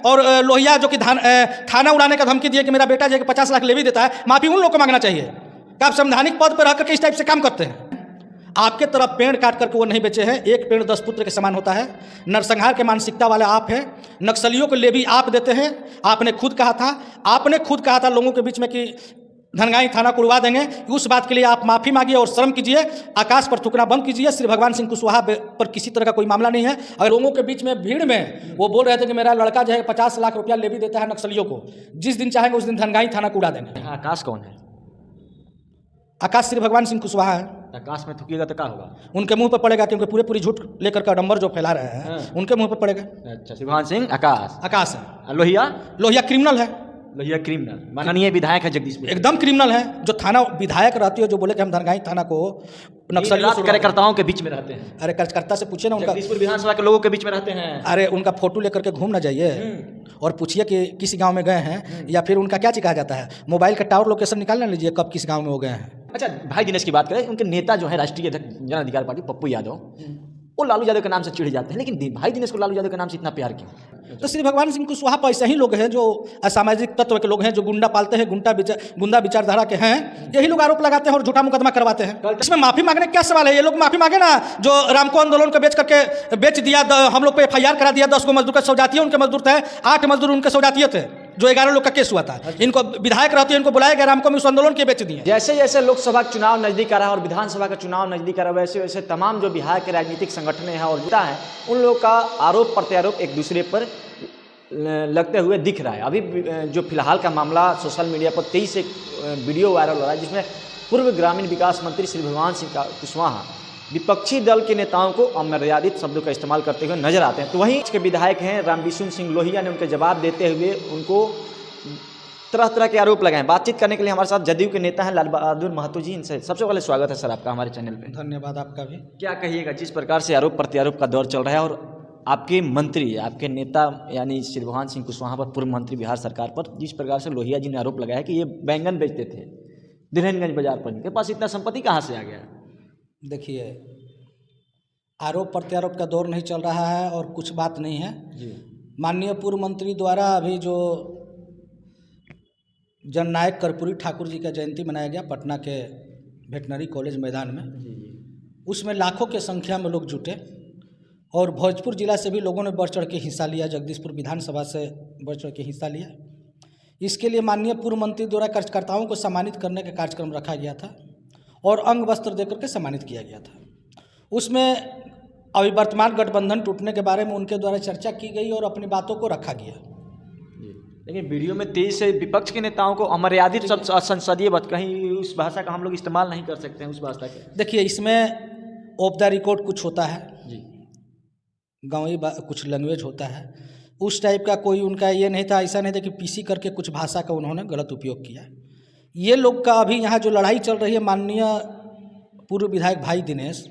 और लोहिया जो कि थाना उड़ाने का धमकी दिए कि मेरा बेटा जो है 50 लाख ले भी देता है, माफ़ी उन लोग को मांगना चाहिए कि आप संवैधानिक पद पर रह करके इस टाइप से काम करते हैं। आपके तरफ पेड़ काट करके वो नहीं बेचे हैं। एक पेड़ 10 पुत्र के समान होता है। नरसंहार के मानसिकता वाले आप हैं। नक्सलियों को ले भी आप देते हैं। आपने खुद कहा था लोगों के बीच में कि धनगाई थाना को उड़वा देंगे। उस बात के लिए आप माफ़ी मांगिए और शर्म कीजिए। आकाश पर थूकना बंद कीजिए। श्री भगवान सिंह कुशवाहा पर किसी तरह का कोई मामला नहीं है। अगर लोगों के बीच में भीड़ में वो बोल रहे थे कि मेरा लड़का जो है 50 लाख रुपया ले भी देता है नक्सलियों को, जिस दिन चाहेंगे उस दिन धनगाई थाना को उड़ा देंगे। आकाश कौन है? आकाश श्री भगवान सिंह कुशवाहा है। आकाश में थूकिएगा तो क्या होगा? उनके मुंह पर पड़ेगा, क्योंकि पूरी झूठ लेकर का डंबर जो फैला रहे हैं उनके मुंह पर पड़ेगा। अच्छा, श्री भगवान सिंह आकाश है। लोहिया क्रिमिनल है। लोहिया क्रिमिनल, माननीय विधायक है जगदीशपुर, एकदम क्रिमिनल है। जो थाना विधायक रहती है, जो बोले कि हम धनगाई थाना को नक्सलियों कार्यकर्ताओं के बीच में रहते हैं। अरे कार्यकर्ता से पूछिए ना, उनका जगदीशपुर विधानसभा के लोगों के बीच में रहते हैं। अरे उनका फोटो लेकर के घूमना जाइए और पूछिए कि किस गांव में गए हैं, या फिर उनका क्या कहा जाता है, मोबाइल का टावर लोकेशन निकालना लीजिए कब किस गांव में वो गए हैं। अच्छा, भाई दिनेश की बात करें, उनके नेता जो है राष्ट्रीय अध्यक्ष जन अधिकार पार्टी पप्पू यादव, वो लालू यादव के नाम से चिढ़ जाते हैं, लेकिन भाई दिनेश को लालू यादव के नाम से इतना प्यार क्यों? तो श्री भगवान सिंह कुशवाहा पर ऐसे ही लोग हैं जो असामाजिक तत्व के लोग हैं, जो गुंडा पालते हैं, गुंडा विचारधारा के हैं, यही लोग आरोप लगाते हैं और झूठा मुकदमा करवाते हैं। इसमें माफी मांगने का क्या सवाल है? ये लोग माफी मांगे ना, जो रामको आंदोलन को बेच दिया, हम लोग पे FIR करा दिया, 10 को मजदूर का सौजातीय उनके मजदूर थे, 8 मजदूर उनके सौजातीय थे, जो 11 लोग का केस हुआ था। इनको विधायक रहते हैं, इनको बुलाया गया, रामको में उस आंदोलन के बेच दिए। जैसे जैसे लोकसभा का चुनाव नजदीक आ रहा है और विधानसभा का चुनाव नजदीक आ रहा है, वैसे वैसे तमाम जो बिहार के राजनीतिक संगठन हैं और नेता हैं, उन लोगों का आरोप प्रत्यारोप एक दूसरे पर लगते हुए दिख रहा है। अभी जो फिलहाल का मामला सोशल मीडिया पर 23 एक वीडियो वायरल हो रहा है, जिसमें पूर्व ग्रामीण विकास मंत्री श्री भगवान सिंह कुशवाहा विपक्षी दल के नेताओं को अमर्यादित शब्दों का इस्तेमाल करते हुए नजर आते हैं। तो वहीं के विधायक हैं रामविशुन सिंह लोहिया ने उनके जवाब देते हुए उनको तरह तरह के आरोप लगाए। बातचीत करने के लिए हमारे साथ जदयू के नेता हैं लाल बहादुर महतो जी। इनसे सबसे पहले स्वागत है सर आपका हमारे चैनल पे। धन्यवाद आपका भी। क्या कहिएगा, जिस प्रकार से आरोप प्रत्यारोप का दौर चल रहा है और आपके मंत्री, आपके नेता यानी श्री भगवान सिंह कुशवाहा पर, पूर्व मंत्री बिहार सरकार पर, जिस प्रकार से लोहिया जी ने आरोप लगाया कि ये बैंगन बेचते थे दिरहनगंज बाजार पर, इनके पास इतना संपत्ति कहाँ से आ गया? देखिए, आरोप प्रत्यारोप का दौर नहीं चल रहा है और कुछ बात नहीं है जी। माननीय पूर्व मंत्री द्वारा अभी जो जननायक कर्पूरी ठाकुर जी का जयंती मनाया गया पटना के वेटनरी कॉलेज मैदान में, उसमें लाखों के संख्या में लोग जुटे और भोजपुर जिला से भी लोगों ने बढ़ चढ़ के हिस्सा लिया, जगदीशपुर विधानसभा से बढ़ चढ़ के हिस्सा लिया। इसके लिए माननीय पूर्व मंत्री द्वारा कार्यकर्ताओं को सम्मानित करने का कार्यक्रम रखा गया था और अंग वस्त्र देकर के सम्मानित किया गया था। उसमें अभी वर्तमान गठबंधन टूटने के बारे में उनके द्वारा चर्चा की गई और अपनी बातों को रखा गया। लेकिन वीडियो में 23 से विपक्ष के नेताओं को अमर्यादित शब्द, असंसदीय बात, कहीं उस भाषा का हम लोग इस्तेमाल नहीं कर सकते हैं उस भाषा के। देखिए, इसमें ऑफ द रिकॉर्ड कुछ होता है जी, गाँवी कुछ लैंग्वेज होता है, उस टाइप का कोई उनका ये नहीं था, ऐसा नहीं था कि पीसी करके कुछ भाषा का उन्होंने गलत उपयोग किया। ये लोग का अभी यहाँ जो लड़ाई चल रही है, माननीय पूर्व विधायक भाई दिनेश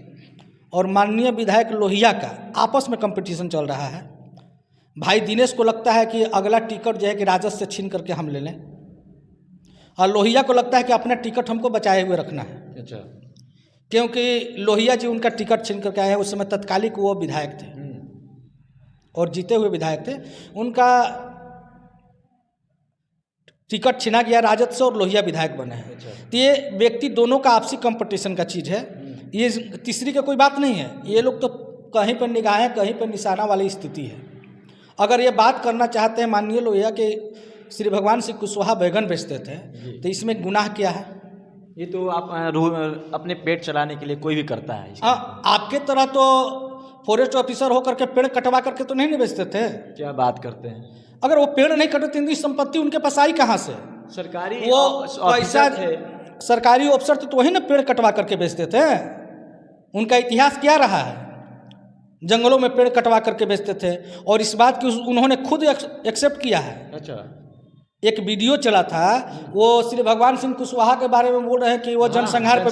और माननीय विधायक लोहिया का आपस में कंपटीशन चल रहा है। भाई दिनेश को लगता है कि अगला टिकट जो है कि राजद से छीन करके हम ले लें, और लोहिया को लगता है कि अपना टिकट हमको बचाए हुए रखना है। अच्छा, क्योंकि लोहिया जी उनका टिकट छीन करके आए हैं। उस समय तत्कालिक वो विधायक थे और जीते हुए विधायक थे, उनका टिकट छीना गया राजद से और लोहिया विधायक बने हैं। तो ये व्यक्ति दोनों का आपसी कंपटीशन का चीज़ है, ये तीसरी का कोई बात नहीं है। ये लोग तो कहीं पर निगाहें कहीं पर निशाना वाली स्थिति है। अगर ये बात करना चाहते हैं माननीय लोहिया कि श्री भगवान सिंह कुशवाहा बैगन बेचते थे, तो इसमें गुनाह क्या है? ये तो आप अपने पेट चलाने के लिए कोई भी करता है। आपके तरह तो फॉरेस्ट ऑफिसर होकर के पेड़ कटवा करके तो नहीं बेचते थे। क्या बात करते हैं? अगर वो पेड़ नहीं कटते, इनकी संपत्ति उनके पास आई कहाँ से? सरकारी वो पैसा थे, सरकारी अफसर तो वही ना पेड़ कटवा करके बेचते थे। उनका इतिहास क्या रहा है? जंगलों में पेड़ कटवा करके बेचते थे और इस बात की उन्होंने खुद एक्सेप्ट किया है। अच्छा, एक वीडियो चला था, वो श्री भगवान सिंह कुशवाहा के बारे में बोल रहे हैं कि वो जनसंहार पर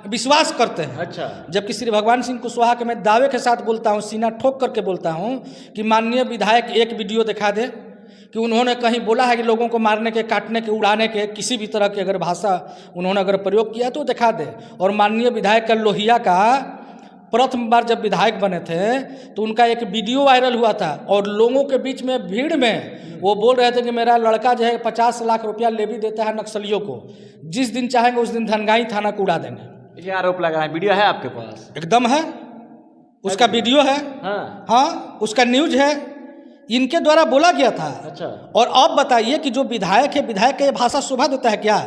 विश्वास करते हैं। अच्छा, जबकि श्री भगवान सिंह कुशवाहा के मैं दावे के साथ बोलता हूँ, सीना ठोक करके बोलता हूँ कि माननीय विधायक एक वीडियो दिखा दे कि उन्होंने कहीं बोला है कि लोगों को मारने के, काटने के, उड़ाने के, किसी भी तरह की अगर भाषा उन्होंने अगर प्रयोग किया तो दिखा दे। और माननीय विधायक का लोहिया का प्रथम बार जब विधायक बने थे तो उनका एक वीडियो वायरल हुआ था और लोगों के बीच में भीड़ में वो बोल रहे थे कि मेरा लड़का जो है 50 लाख रुपया लेवी देता है नक्सलियों को, जिस दिन चाहेंगे उस दिन धनगाई थाना को उड़ा देंगे। ये आरोप लगा है, वीडियो है आपके पास? एकदम है, उसका वीडियो है। हाँ, उसका न्यूज है, इनके द्वारा बोला गया था। अच्छा। और अब बताइए कि जो विधायक है, विधायक का ये भाषा शोभा देता है क्या?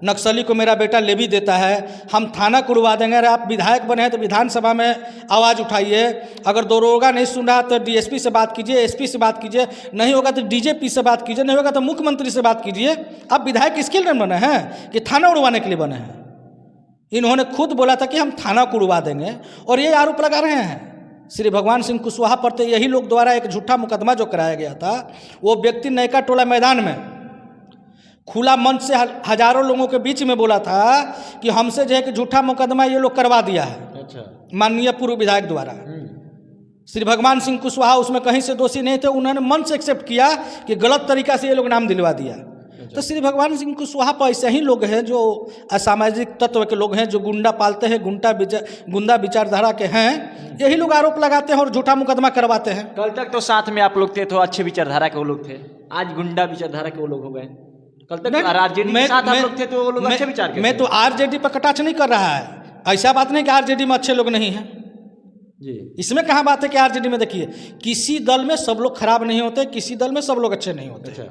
नक्सली को मेरा बेटा लेवी देता है, हम थाना को उड़वा देंगे। अरे आप विधायक बने हैं तो विधानसभा में आवाज़ उठाइए। अगर दरोगा नहीं सुन रहा तो डीएसपी से बात कीजिए, एसपी से बात कीजिए, नहीं होगा तो डीजीपी से बात कीजिए, नहीं होगा तो मुख्यमंत्री से बात कीजिए। आप विधायक किसके लिए बने हैं कि थाना उड़वाने के लिए बने हैं? इन्होंने खुद बोला था कि हम थाना को उड़वा देंगे और ये आरोप लगा रहे हैं श्री भगवान सिंह कुशवाहा पर। तो यही लोग द्वारा एक झूठा मुकदमा जो कराया गया था, वो व्यक्ति नयका टोला मैदान में खुला मंच से हजारों लोगों के बीच में बोला था कि हमसे जो है कि झूठा मुकदमा ये लोग करवा दिया है। अच्छा। माननीय पूर्व विधायक द्वारा। श्री भगवान सिंह कुशवाहा उसमें कहीं से दोषी नहीं थे, उन्होंने मन से एक्सेप्ट किया कि गलत तरीका से ये लोग नाम दिलवा दिया। अच्छा। तो श्री भगवान सिंह कुशवाहा पर ऐसे ही लोग हैं जो असामाजिक तत्व के लोग हैं, जो गुंडा पालते हैं, गुंडा विचारधारा के हैं, यही लोग आरोप लगाते हैं और झूठा मुकदमा करवाते हैं। कल तक तो साथ में आप लोग थे, तो अच्छे विचारधारा के वो लोग थे, आज गुंडा विचारधारा के वो लोग हो गए। कल तक आरजेडी के साथ आप लोग थे तो वो लोग अच्छे विचार के। मैं तो आरजेडी पर कटाक्ष नहीं कर रहा है, ऐसा बात नहीं कि आरजेडी में अच्छे लोग नहीं हैं जी। इसमें कहाँ बात है कि आरजेडी में देखिए, किसी दल में सब लोग खराब नहीं होते, किसी दल में सब लोग अच्छे नहीं होते। अच्छा।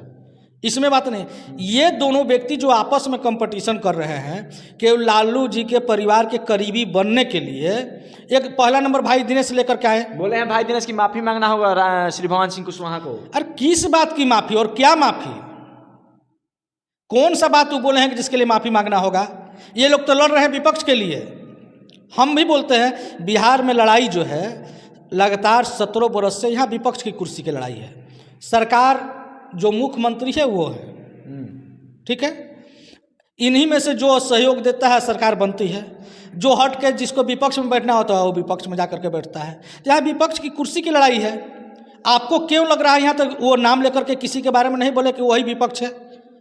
इसमें बात नहीं। ये दोनों व्यक्ति जो आपस में कंपटीशन कर रहे हैं कि लालू जी के परिवार के करीबी बनने के लिए, एक पहला नंबर भाई दिनेश लेकर के आए, बोले हैं भाई दिनेश की माफी मांगना होगा श्री भगवान सिंह कुशवाहा को। अरे किस बात की माफी और क्या माफी? कौन सा बात वो बोले हैं कि जिसके लिए माफी मांगना होगा? ये लोग तो लड़ रहे हैं विपक्ष के लिए। हम भी बोलते हैं बिहार में लड़ाई जो है लगातार 17 बरस से यहाँ विपक्ष की कुर्सी की लड़ाई है। सरकार जो मुख्यमंत्री है वो है, ठीक है, इन्हीं में से जो सहयोग देता है सरकार बनती है। जो हट के जिसको विपक्ष में बैठना होता है वो विपक्ष में जाकर के बैठता है। यहाँ विपक्ष की कुर्सी की लड़ाई है। आपको क्यों लग रहा है यहाँ तक वो नाम लेकर के किसी के बारे में नहीं बोले कि वही विपक्ष है?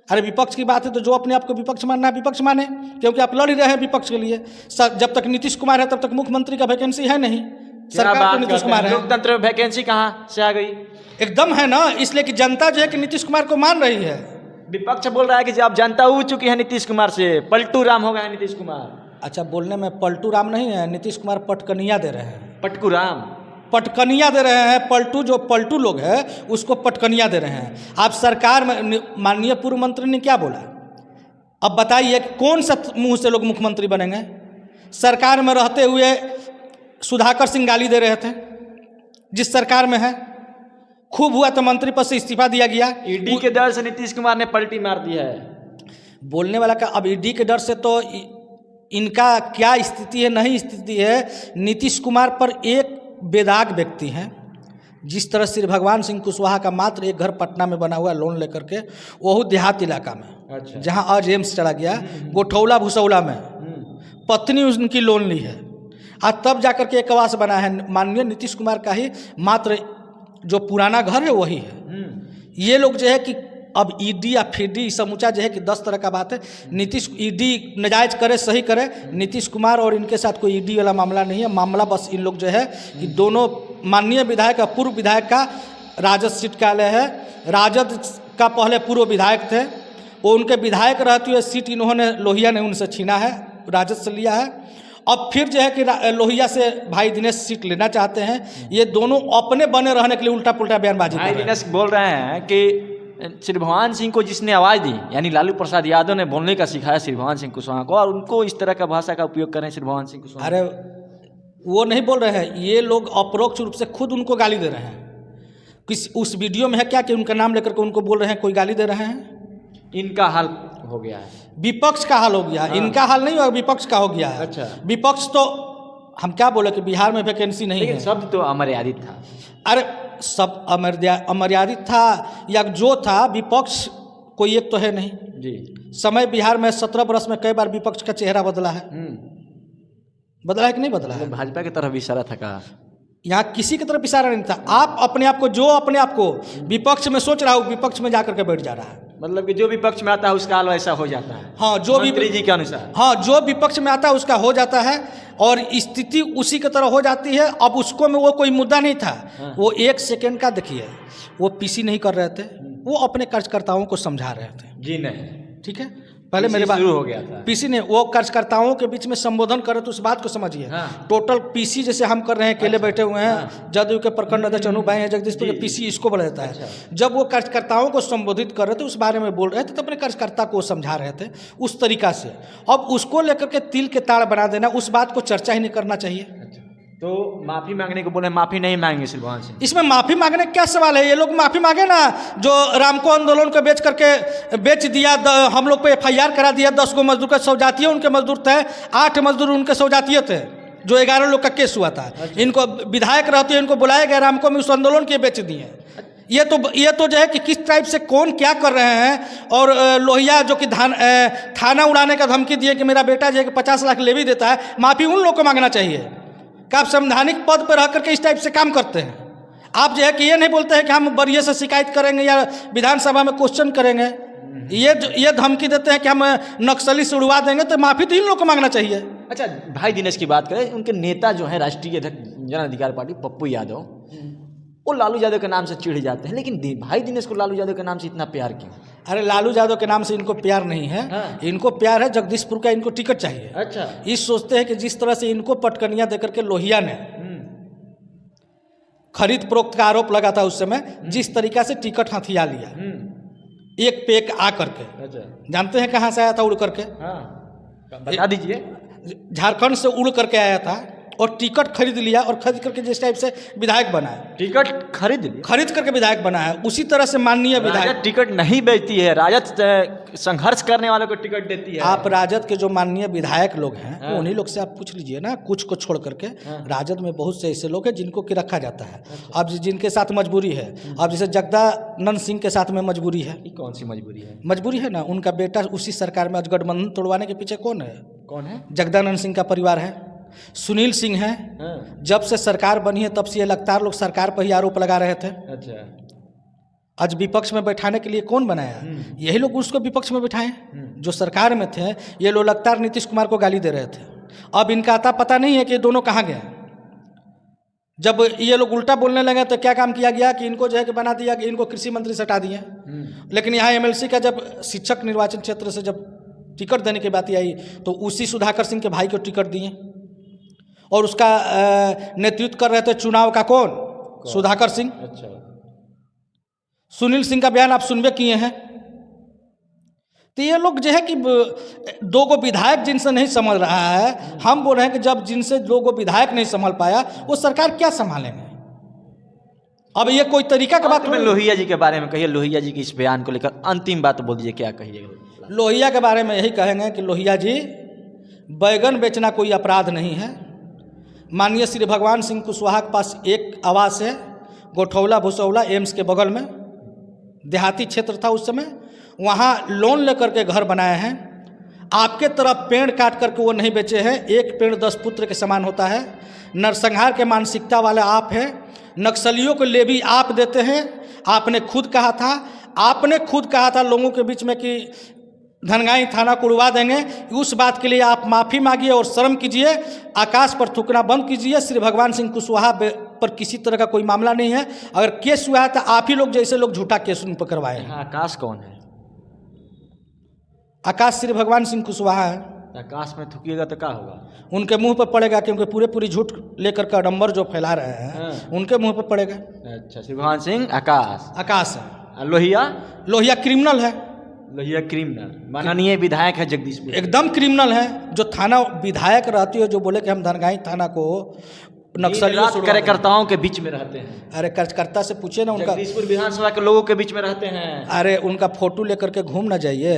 अरे विपक्ष की बात है तो जो अपने आप को विपक्ष मानना है विपक्ष माने, क्योंकि आप लड़ ही रहे हैं विपक्ष के लिए। जब तक नीतीश कुमार है तब तक मुख्यमंत्री का वैकेंसी है नहीं, सरकार तो नीतीश कुमार है। लोकतंत्र में वैकेंसी कहाँ से आ गई? एकदम है ना, इसलिए कि जनता जो है कि नीतीश कुमार को मान रही है। विपक्ष बोल रहा है कि जब जनता उब चुकी है नीतीश कुमार से, पलटू राम हो गया है नीतीश कुमार। अच्छा, बोलने में पलटू राम नहीं है, नीतीश कुमार पटकनिया दे रहे हैं। पटकू राम, पटकनिया दे रहे हैं। पलटू जो पलटू लोग हैं उसको पटकनिया दे रहे हैं। आप सरकार में माननीय पूर्व मंत्री ने क्या बोला? अब बताइए कौन सा मुंह से लोग मुख्यमंत्री बनेंगे? सरकार में रहते हुए सुधाकर सिंह गाली दे रहे थे, जिस सरकार में है। खूब हुआ तो मंत्री पद से इस्तीफा दिया गया। ईडी के डर से नीतीश कुमार ने पलटी मार दी है। बोलने वाला का अब ईडी के डर से तो इनका क्या स्थिति है, नहीं स्थिति है। नीतीश कुमार पर एक बेदाग व्यक्ति हैं। जिस तरह श्री भगवान सिंह कुशवाहा का मात्र एक घर पटना में बना हुआ लोन लेकर के, वो देहात इलाका में। अच्छा। जहां आज एम्स चला गया, गोठौला भुसौला में पत्नी उनकी लोन ली है, आज तब जाकर के एक आवास बना है। माननीय नीतीश कुमार का ही मात्र जो पुराना घर है वही है। ये लोग जो है कि अब ईडी या फीडी समूचा जो है कि 10 तरह का बात है। नीतीश ईडी नजायज करे सही करे, नीतीश कुमार और इनके साथ कोई ईडी वाला मामला नहीं है। मामला बस इन लोग जो है कि दोनों माननीय विधायक और पूर्व विधायक का राजद सीट कार्यालय है। राजद का पहले पूर्व विधायक थे, वो उनके विधायक रहते हुए सीट इन्होंने लोहिया ने उनसे छीना है, राजद से लिया है। अब फिर जो है कि लोहिया से भाई दिनेश सीट लेना चाहते हैं। ये दोनों अपने बने रहने के लिए उल्टा पुल्टा बयानबाजी कर रहे हैं। भाई दिनेश बोल रहे हैं कि श्री भगवान सिंह को जिसने आवाज़ दी, यानी लालू प्रसाद यादव ने बोलने का सिखाया श्री भगवान सिंह कुशवाहा को, और उनको इस तरह का भाषा का उपयोग करें श्री भगवान सिंह कुशवाहा। अरे वो नहीं बोल रहे हैं, ये लोग अपरोक्ष रूप से खुद उनको गाली दे रहे हैं। किस उस वीडियो में है क्या कि उनका नाम लेकर के उनको बोल रहे हैं, कोई गाली दे रहे हैं? इनका हाल हो गया है, विपक्ष का हाल हो गया। हाँ। इनका हाल नहीं हुआ, विपक्ष का हो गया है। अच्छा। विपक्ष तो हम क्या बोले कि बिहार में वैकेंसी नहीं है। शब्द तो अमर्यादित था। अरे सब अमर्यादित था या जो था, विपक्ष कोई एक तो है नहीं जी। समय बिहार में 17 वर्ष में कई बार विपक्ष का चेहरा बदला है। बदला है कि नहीं बदला है? भाजपा की तरफ इशारा था कहा, यहाँ किसी की तरफ इशारा नहीं था। आप अपने आप को, जो अपने आप को विपक्ष में सोच रहा हो, विपक्ष में जाकर के बैठ जा रहा है। मतलब कि जो भी पक्ष में आता है उसका हाल वैसा हो जाता है। हाँ, जो भी मंत्री जी के अनुसार। हाँ, जो विपक्ष में आता है उसका हो जाता है और स्थिति उसी की तरह हो जाती है। अब उसको में वो कोई मुद्दा नहीं था। हाँ। वो 1 सेकंड का देखिए, वो पीसी नहीं कर रहे थे, वो अपने कार्यकर्ताओं को समझा रहे थे। जी नहीं, ठीक है, पहले मेरे बात शुरू हो गया था। पीसी ने वो कार्यकर्ताओं के बीच में संबोधन करे तो उस बात को समझिए। हाँ। टोटल पीसी जैसे हम कर रहे हैं, अकेले बैठे हुए हैं, हाँ। जदयू के प्रखंड अध्यक्ष अनूप भाई हैं, जगदीशपुर के, जी। पीसी इसको बोला जाता है। अच्छा। जब वो कार्यकर्ताओं को संबोधित कर रहे थे, उस बारे में बोल रहे थे, तो अपने कार्यकर्ता को समझा रहे थे उस तरीका से। अब उसको लेकर के तिल के ताड़ बना देना, उस बात को चर्चा ही नहीं करना चाहिए। तो माफी मांगने को बोले, माफी नहीं मांगेंगे शिवभान सिंह। इसमें माफी मांगने का क्या सवाल है? ये लोग माफी मांगे ना, जो रामको आंदोलन को बेच दिया, हम लोग पे FIR करा दिया, 10 गो मजदूर का सौजातीय उनके मजदूर थे, 8 मजदूर उनके सौजातीय थे, जो 11 लोग का केस हुआ था। इनको विधायक रहते इनको बुलाया गया, रामको में उस आंदोलन के बेच दिए। ये तो जो है कि किस टाइप से कौन क्या कर रहे हैं। और लोहिया जो कि थाना उड़ाने का धमकी दिए कि मेरा बेटा जो है कि 50 लाख ले भी देता है, माफी उन लोग को मांगना चाहिए कि आप संवैधानिक पद पर रह करके इस टाइप से काम करते हैं। आप जो है कि ये नहीं बोलते हैं कि हम बरिए से शिकायत करेंगे या विधानसभा में क्वेश्चन करेंगे। ये धमकी देते हैं कि हम नक्सली से उड़वा देंगे, तो माफी तो इन लोग को मांगना चाहिए। अच्छा, भाई दिनेश की बात करें, उनके नेता जो है राष्ट्रीय अध्यक्ष जन अधिकार पार्टी पप्पू यादव, वो लालू यादव के नाम से चिढ़ जाते हैं, लेकिन भाई दिनेश को लालू यादव के नाम से इतना प्यार क्यों? अरे लालू यादव के नाम से इनको प्यार नहीं है। हाँ। इनको प्यार है जगदीशपुर का, इनको टिकट चाहिए। अच्छा। ये सोचते हैं कि जिस तरह से इनको पटकनियां देकर के लोहिया ने खरीद फरोख्त का आरोप लगा था उस समय, जिस तरीका से टिकट हथिया लिया एक पे एक आ करके। अच्छा। जानते हैं कहाँ से आया था? उड़ करके। हाँ, बता दीजिए। झारखंड से उड़ करके आया था और टिकट खरीद लिया, और खरीद करके जिस टाइप से विधायक बना है, टिकट खरीद लिया, खरीद करके विधायक बना है, उसी तरह से माननीय विधायक। राजद टिकट नहीं बेचती है, राजद संघर्ष करने वालों को टिकट देती है। आप राजद के जो माननीय विधायक लोग हैं, हाँ। उन्हीं लोग से आप पूछ लीजिए ना, कुछ को छोड़ करके। हाँ। राजद में बहुत से ऐसे लोग हैं जिनको कि रखा जाता है। अब जिनके साथ मजबूरी है, अब जैसे जगदानंद सिंह के साथ में मजबूरी है। ये कौन सी मजबूरी है? मजबूरी है ना, उनका बेटा उसी सरकार में गठबंधन तोड़वाने के पीछे कौन है? कौन है? जगदानंद सिंह का परिवार है। सुनील सिंह है। हाँ। जब से सरकार बनी है तब से ये लगातार लोग सरकार पर ही आरोप लगा रहे थे। अच्छा। आज विपक्ष में बैठाने के लिए कौन बनाया? यही लोग उसको विपक्ष में बिठाए। जो सरकार में थे ये लोग लगातार नीतीश कुमार को गाली दे रहे थे। अब इनका आता पता नहीं है कि ये दोनों कहाँ गए। जब ये लोग उल्टा बोलने लगे तो क्या काम किया गया कि इनको जो है कि बना दिया कि इनको कृषि मंत्री से हटा दिए। लेकिन यहाँ MLC का जब शिक्षक निर्वाचन क्षेत्र से जब टिकट देने की बात आई तो उसी सुधाकर सिंह के भाई को टिकट दिए, और उसका नेतृत्व कर रहे थे चुनाव का कौन? सुधाकर सिंह। अच्छा। सुनील सिंह का बयान आप सुनबे किए हैं। तो ये लोग जो है कि 2 गो विधायक जिनसे नहीं संभल रहा है, हम बोल रहे हैं कि जब जिनसे 2 गो विधायक नहीं संभल पाया वो सरकार क्या संभालेंगे? अब ये कोई तरीका का बात में लोहिया जी के बारे में कहिए, लोहिया जी की इस बयान को लेकर अंतिम बात बोल दीजिए, क्या कहिएगा? लोहिया के बारे में यही कहेंगे कि लोहिया जी, बैगन बेचना कोई अपराध नहीं है। माननीय श्री भगवान सिंह कुशवाहा के पास एक आवास है, गोठौला भुसौला एम्स के बगल में, देहाती क्षेत्र था उस समय, वहाँ लोन लेकर के घर बनाए हैं। आपके तरफ पेड़ काट करके वो नहीं बेचे हैं। एक पेड़ 10 पुत्र के समान होता है। नरसंहार के मानसिकता वाले आप हैं। नक्सलियों को लेवी आप देते हैं। आपने खुद कहा था लोगों के बीच में कि धनगाई थाना को उड़वा देंगे। उस बात के लिए आप माफ़ी मांगिए और शर्म कीजिए। आकाश पर थूकना बंद कीजिए। श्री भगवान सिंह कुशवाहा पर किसी तरह का कोई मामला नहीं है। अगर केस हुआ है तो आप ही लोग जैसे लोग झूठा केस उन पर करवाए हैं। आकाश कौन है? आकाश श्री भगवान सिंह कुशवाहा है। आकाश में थूकिएगा तो क्या होगा? उनके मुंह पर पड़ेगा, क्योंकि पूरी झूठ लेकर का नंबर जो फैला रहे हैं उनके मुंह पर पड़ेगा। अच्छा, श्री भगवान सिंह आकाश है। लोहिया क्रिमिनल है। लोहिया क्रिमिनल, माननीय विधायक है जगदीशपुर, एकदम क्रिमिनल है। जो थाना विधायक रहती है, जो बोले कि हम धनगाई थाना को नक्सलियों से कार्यकर्ताओं के बीच में रहते हैं। अरे कार्यकर्ता से पूछिए ना, उनका जगदीशपुर विधानसभा के लोगों के बीच में रहते हैं। अरे उनका फोटो लेकर के घूम ना जाइए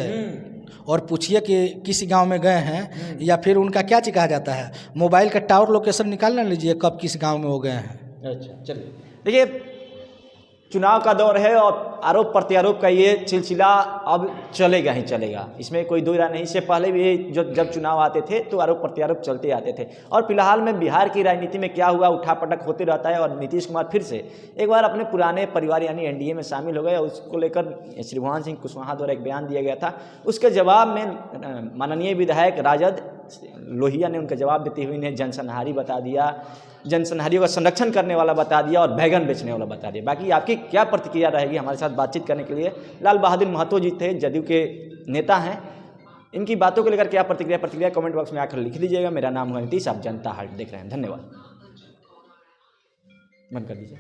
और पूछिए कि किस गांव में गए हैं, या फिर उनका क्या कहा जाता है, मोबाइल का टावर लोकेशन निकाल ना लीजिए कब किस गांव में वो गए हैं। अच्छा, चलिए देखिए, चुनाव का दौर है और आरोप प्रत्यारोप का ये सिलसिला अब चलेगा ही चलेगा, इसमें कोई दो राय नहीं। इससे पहले भी जब चुनाव आते थे तो आरोप प्रत्यारोप चलते आते थे। और फिलहाल में बिहार की राजनीति में क्या हुआ, उठापटक होते रहता है और नीतीश कुमार फिर से एक बार अपने पुराने परिवार यानी एनडीए में शामिल हो गए। उसको लेकर श्री भगवान सिंह कुशवाहा द्वारा एक बयान दिया गया था, उसके जवाब में माननीय विधायक राजद लोहिया ने उनका जवाब देते हुए इन्हें जनसंहारी बता दिया, जनसंहारियों का संरक्षण करने वाला बता दिया और बैगन बेचने वाला बता दिया। बाकी आपकी क्या प्रतिक्रिया रहेगी? हमारे साथ बातचीत करने के लिए लाल बहादुर महतो जी थे, जदयू के नेता हैं। इनकी बातों को लेकर क्या प्रतिक्रिया कमेंट बॉक्स में आकर लिख दीजिएगा। मेरा नाम है नीतीश, आप जनता हाट देख रहे हैं। धन्यवाद। बंद कर दीजिए।